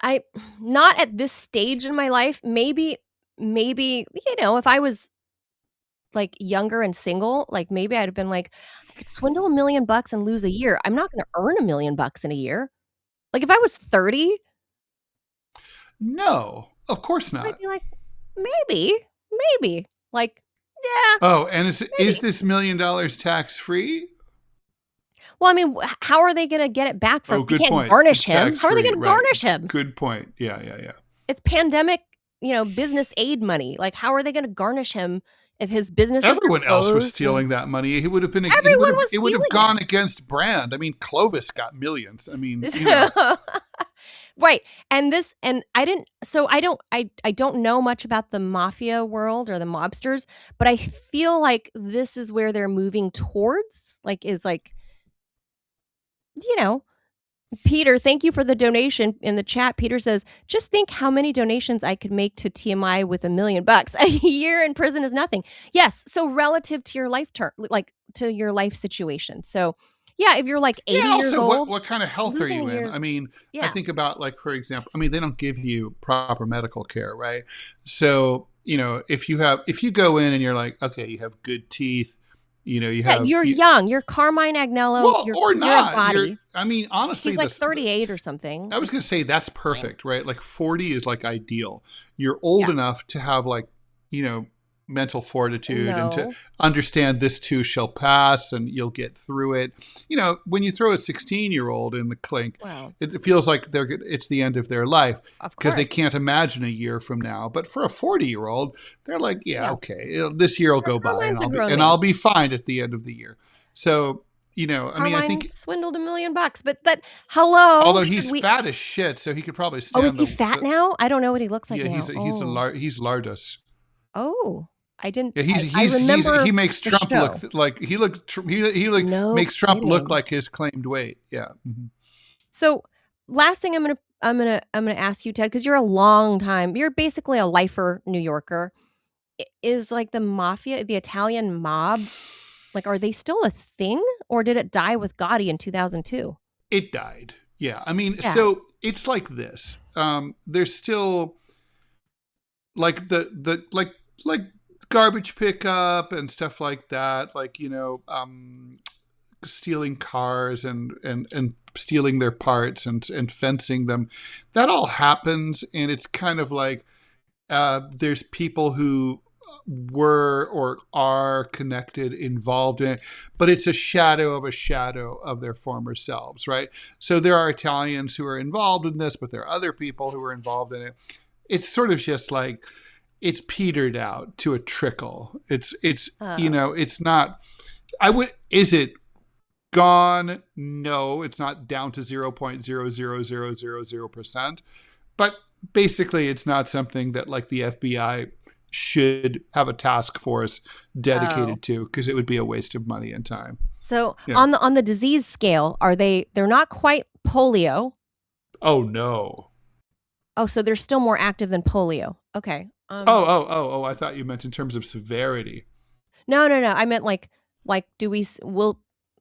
I not at this stage in my life. Maybe if I was like younger and single, like maybe I'd have been like, I could swindle $1 million and lose a year. I'm not going to earn $1 million in a year. Like if I was 30. No, of course not. I'd be like, maybe. Like, yeah. Oh, and is this $1 million tax free? Well, I mean, how are they going to get it back from? Good they can't point. Garnish him. How are they going to garnish him? Good point. Yeah. It's pandemic, business aid money. Like, how are they going to garnish him if his business? Everyone else was stealing that money. He would have been. It would have gone against brand. I mean, Clovis got millions. I mean, right. And I don't know much about the mafia world or the mobsters, but I feel like this is where they're moving towards. Peter, thank you for the donation in the chat. Peter says, just think how many donations I could make to TMI with $1 million. A year in prison is nothing. Yes. So relative to your life term, like to your life situation. So yeah, if you're like 80 years old. What kind of health are you in? I mean, I think about for example, they don't give you proper medical care, right? So, if you go in and you're like, okay, you have good teeth, you're young. You're Carmine Agnello. Well, or not. You're honestly, he's like 38 or something. I was going to say that's perfect, right? Like 40 is like ideal. You're old enough to have mental fortitude and to understand this too shall pass and you'll get through it. When you throw a 16-year-old in the clink, it feels like it's the end of their life because they can't imagine a year from now. But for a 40-year-old, they're like, okay, this year will go by and I'll be fine at the end of the year. So, you know, I mean, I Carmine think, swindled $1 million, but hello. although should he's we- fat as shit, so he could probably Oh, stand is he fat now? I don't know what he looks like Yeah, now. he's lardus. Oh, I didn't. Yeah, I remember he makes the Trump show. look like he No makes Trump look kidding. like his claimed weight. Yeah. Mhm. So, last thing I'm gonna ask you, Ted, because you're basically a lifer New Yorker. Is like the mafia, the Italian mob, like, are they still a thing, or did it die with Gotti in 2002? It died. Yeah. I mean, Yeah. so it's like this. There's still like like garbage pickup and stuff like that. Like, you know, stealing cars and stealing their parts and fencing them. That all happens, and it's kind of like there's people who were or are connected, involved in it, but it's a shadow of their former selves, right? So there are Italians who are involved in this, but there are other people who are involved in it. It's sort of just like it's petered out to a trickle. It's you know, it's not. Is it gone? No, it's not down to 0.00000%. But basically, it's not something that like the FBI should have a task force dedicated to, because it would be a waste of money and time. So Yeah. on the disease scale, they're not quite polio. Oh no. Oh, so they're still more active than polio. Okay. Oh! I thought you meant in terms of severity. No. I meant like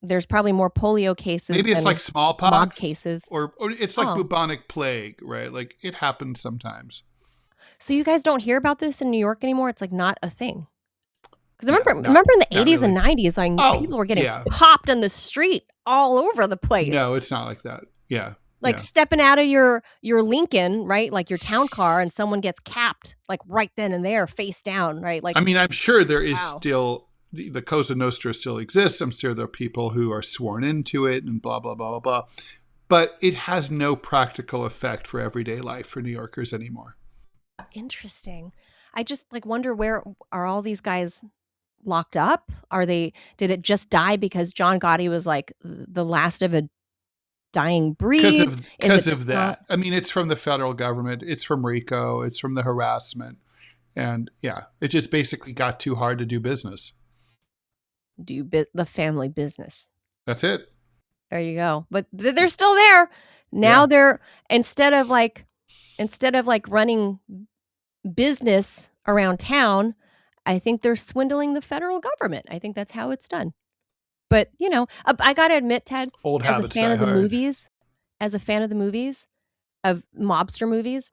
there's probably more polio cases. Maybe it's than like smallpox mob cases. or it's like Oh. bubonic plague, right? Like it happens sometimes. So you guys don't hear about this in New York anymore? It's like not a thing. Because No, remember in the not 80s and really. 90s, like Oh, people were getting yeah. popped in the street all over the place. No, it's not like that. Yeah. Like yeah. stepping out of your Lincoln, right? Like your town car, and someone gets capped like right then and there, face down, right? Like, I mean, I'm sure there is Wow. still the Cosa Nostra still exists. I'm sure there are people who are sworn into it and blah blah blah blah blah. But it has no practical effect for everyday life for New Yorkers anymore. interesting. I just like wonder, where are all these guys locked up? Did it just die because John Gotti was like the last of a dying breed? Because of that. I mean, it's from the federal government. It's from RICO. It's from the harassment. And yeah, it just basically got too hard to do business. The family business. That's it. There you go. But they're still there. Now Yeah. they're instead of like running business around town, I think they're swindling the federal government. I think that's how it's done. But, you know, I got to admit, Ted, Old as a habits fan die of the hard. movies, of mobster movies,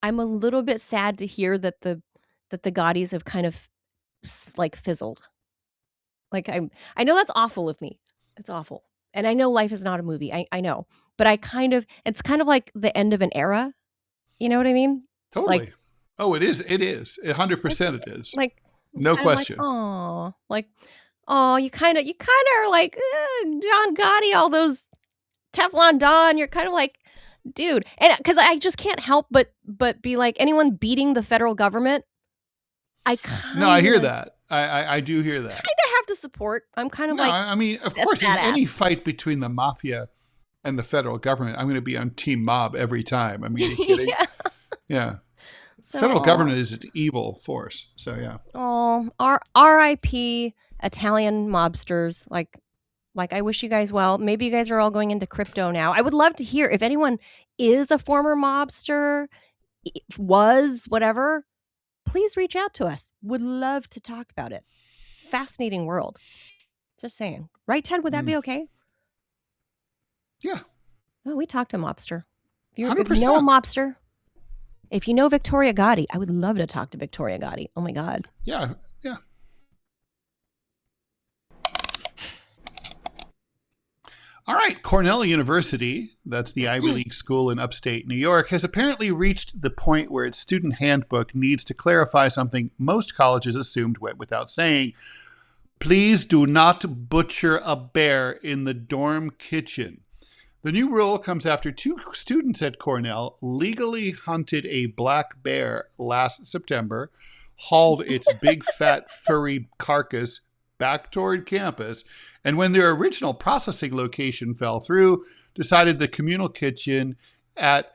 I'm a little bit sad to hear that the Gaudis have kind of like fizzled. Like I know that's awful of me. It's awful. And I know life is not a movie. I know. But it's kind of like the end of an era. You know what I mean? Totally. Like- Oh, it is. It is. 100% it is. Like, No kinda question. You kind of are like John Gotti, all those Teflon Don. You're kind of like, dude, and because I just can't help but be like, anyone beating the federal government, No, I hear that. I do hear that. I have to support. I'm kind of No, like, I mean, of that's course, in badass. any fight between the mafia and the federal government, I'm going to be on Team Mob every time. I mean, are you kidding? yeah. Yeah. So, Federal government is an evil force. So, yeah. Oh, R.I.P. Italian mobsters. Like I wish you guys well. Maybe you guys are all going into crypto now. I would love to hear if anyone is a former mobster, was whatever. Please reach out to us. Would love to talk about it. Fascinating world. Just saying. Right, Ted? Would that be okay? Yeah. Oh, we talked to a mobster. If you know a 100%. mobster, if you know Victoria Gotti, I would love to talk to Victoria Gotti. Oh my God. Yeah. Yeah. All right. Cornell University, that's the Ivy League school in upstate New York, has apparently reached the point where its student handbook needs to clarify something most colleges assumed went without saying. Please do not butcher a bear in the dorm kitchen. The new rule comes after 2 students at Cornell legally hunted a black bear last September, hauled its big, fat, furry carcass back toward campus, And when their original processing location fell through, decided the communal kitchen at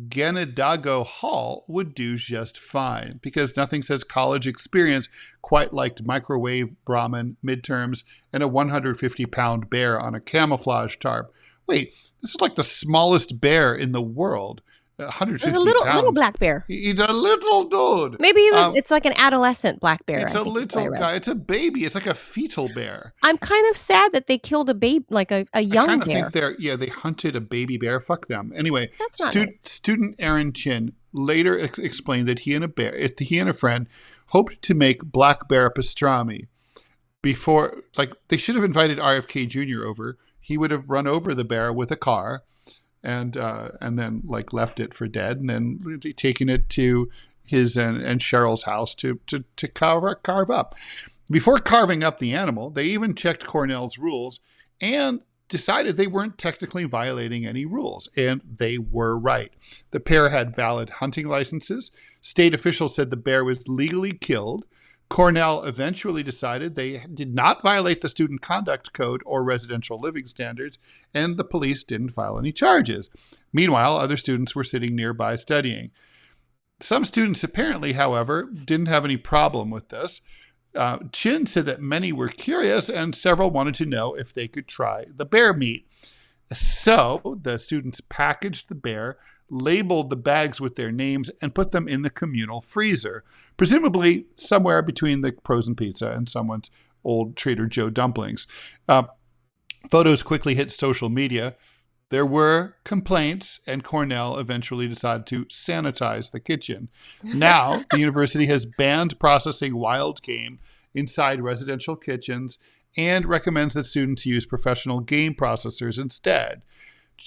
Ganadago Hall would do just fine, because nothing says college experience quite like microwave ramen, midterms, and a 150-pound bear on a camouflage tarp. Wait, this is like the smallest bear in the world. 150 There's a little pounds. black bear. He's a little dude. Maybe it's like an adolescent black bear. It's a little guy. It's a baby. It's like a fetal bear. I'm kind of sad that they killed a baby, like a young bear. They hunted a baby bear. Fuck them. Anyway, That's not nice. Student Aaron Chin later explained that he and a friend hoped to make black bear pastrami. Before, like, they should have invited RFK Jr. over. He would have run over the bear with a car, and then like left it for dead, and then taken it to his and Cheryl's house to carve up. Before carving up the animal, they even checked Cornell's rules and decided they weren't technically violating any rules, and they were right. The pair had valid hunting licenses. State officials said the bear was legally killed. Cornell eventually decided they did not violate the student conduct code or residential living standards, and the police didn't file any charges. Meanwhile, other students were sitting nearby studying. Some students apparently, however, didn't have any problem with this. Chin said that many were curious and several wanted to know if they could try the bear meat. So the students packaged the bear, labeled the bags with their names, and put them in the communal freezer, presumably somewhere between the frozen pizza and someone's old Trader Joe dumplings. Photos quickly hit social media. There were complaints, and Cornell eventually decided to sanitize the kitchen. Now, the university has banned processing wild game inside residential kitchens and recommends that students use professional game processors instead.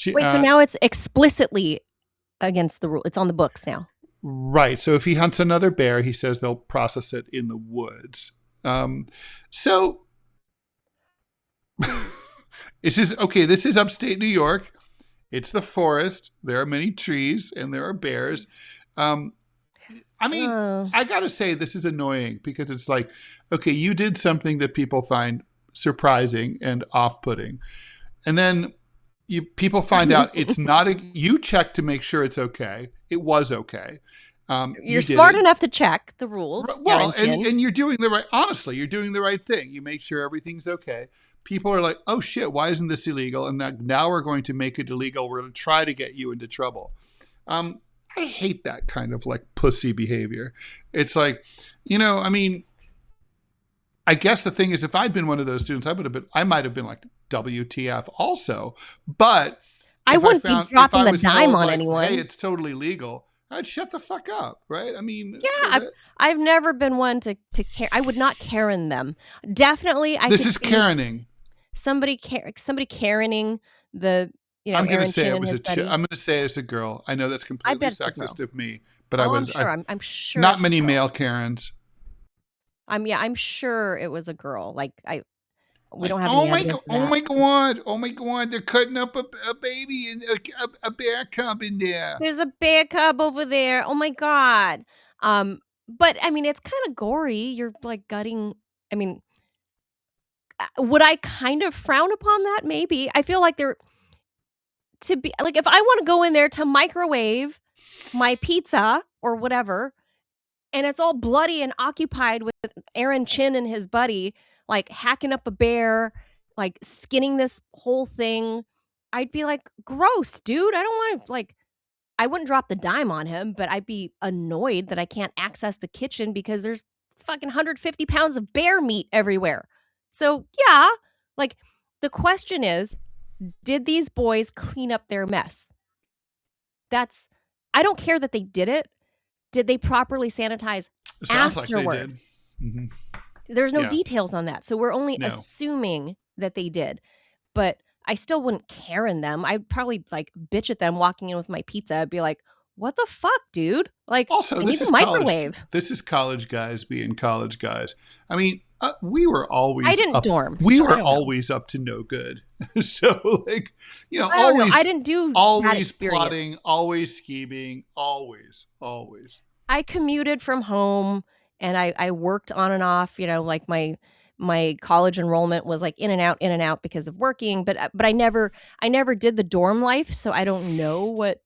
Wait, so now it's explicitly against the rule. It's on the books now. Right. So if he hunts another bear, he says they'll process it in the woods. So this is upstate New York. It's the forest. There are many trees and there are bears. I got to say this is annoying because it's like, okay, you did something that people find surprising and off-putting. And then people find out it's not you check to make sure it's okay. It was okay. You're smart enough to check the rules. Well, and you're doing you're doing the right thing. You make sure everything's okay. People are like, oh shit, why isn't this illegal? And now we're going to make it illegal. We're going to try to get you into trouble. I hate that kind of like pussy behavior. It's like, I guess the thing is, if I'd been one of those students, I might have been like, WTF also. But I wouldn't be dropping the dime on anyone. Hey, it's totally legal. I'd shut the fuck up, right? I mean, yeah, I've never been one to care. I would not Karen them. Definitely, this is Karening. Somebody Karening the. I'm going to say it was I'm going to say it's a girl. I know that's completely sexist of me, but I'm sure. Not many male Karens. I'm sure it was a girl. Like we don't have. Oh my god! They're cutting up a baby and a bear cub in there. There's a bear cub over there. Oh my god! But I mean, it's kind of gory. You're like gutting. I mean, would I kind of frown upon that? Maybe. I feel like to be like, if I want to go in there to microwave my pizza or whatever, and it's all bloody and occupied with Aaron Chin and his buddy, like hacking up a bear, like skinning this whole thing, I'd be like, gross, dude. I don't want to, I wouldn't drop the dime on him, but I'd be annoyed that I can't access the kitchen because there's fucking 150 pounds of bear meat everywhere. So yeah, the question is, did these boys clean up their mess? I don't care that they did it. Did they properly sanitize Sounds afterward? like they did. Mm-hmm. There's no details on that. So we're only assuming that they did. But I still wouldn't Karen them. I'd probably bitch at them walking in with my pizza. I'd be like, what the fuck, dude? Also, this is microwave. This is college guys being college guys. I mean, we were always I didn't dorm. We were always up to no good. So always I didn't do always plotting, always scheming, always. I commuted from home and I worked on and off, my my college enrollment was like in and out because of working. But I never did the dorm life, so I don't know what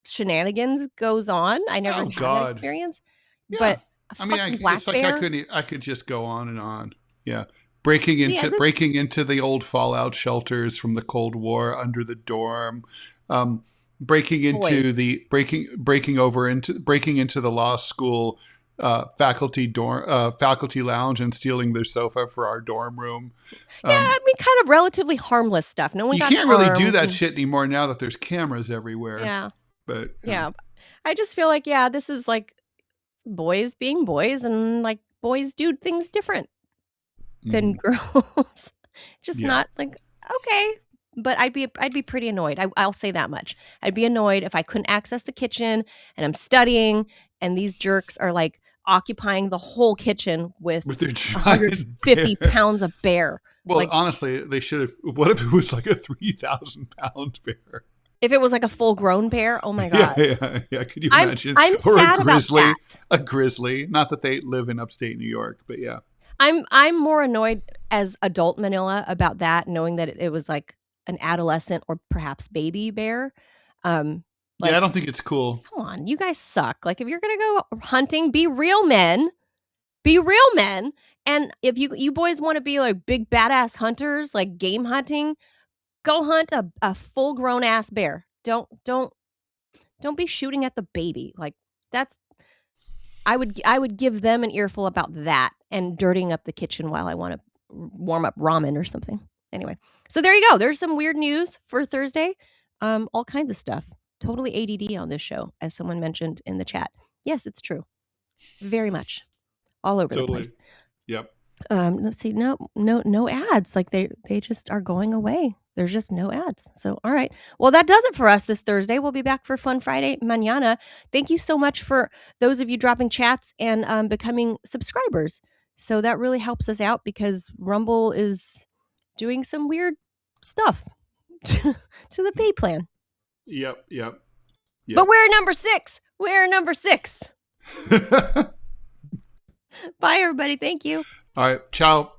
shenanigans goes on. I never had that experience. Yeah. But I mean, it's like I could just go on and on. Yeah. Breaking into the old fallout shelters from the Cold War under the dorm, breaking into the law school faculty lounge and stealing their sofa for our dorm room. Yeah, I mean, kind of relatively harmless stuff. No one. You can't really do that shit anymore now that there's cameras everywhere. Yeah, but yeah, I just feel like this is like boys being boys, and like boys do things different than girls. Just not like okay. But I'd be pretty annoyed. I'll say that much. I'd be annoyed if I couldn't access the kitchen and I'm studying and these jerks are like occupying the whole kitchen with their 150 pounds of bear. Well, like, honestly, they should have. What if it was like a 3,000-pound bear? If it was like a full-grown bear, oh my god! Yeah. Could you imagine? I'm or sad a grizzly, about that. a grizzly. Not that they live in upstate New York, but yeah. I'm more annoyed as adult Manila about that, knowing that it was like an adolescent or perhaps baby bear. I don't think it's cool. Come on, you guys suck. Like if you're gonna go hunting, be real men. Be real men. And if you boys want to be like big badass hunters, like game hunting, go hunt a full grown ass bear. Don't be shooting at the baby. Like that's I would give them an earful about that and dirtying up the kitchen while I want to warm up ramen or something. Anyway, so there you go. There's some weird news for Thursday. All kinds of stuff. Totally ADD on this show, as someone mentioned in the chat. Yes, it's true. Very much. All over the place. Yep. Let's see. No ads. Like they just are going away. There's just no ads. So, all right. Well, that does it for us this Thursday. We'll be back for Fun Friday mañana. Thank you so much for those of you dropping chats and becoming subscribers. So that really helps us out because Rumble is doing some weird stuff to the pay plan. Yep. But we're number 6. Bye, everybody. Thank you. All right. Ciao.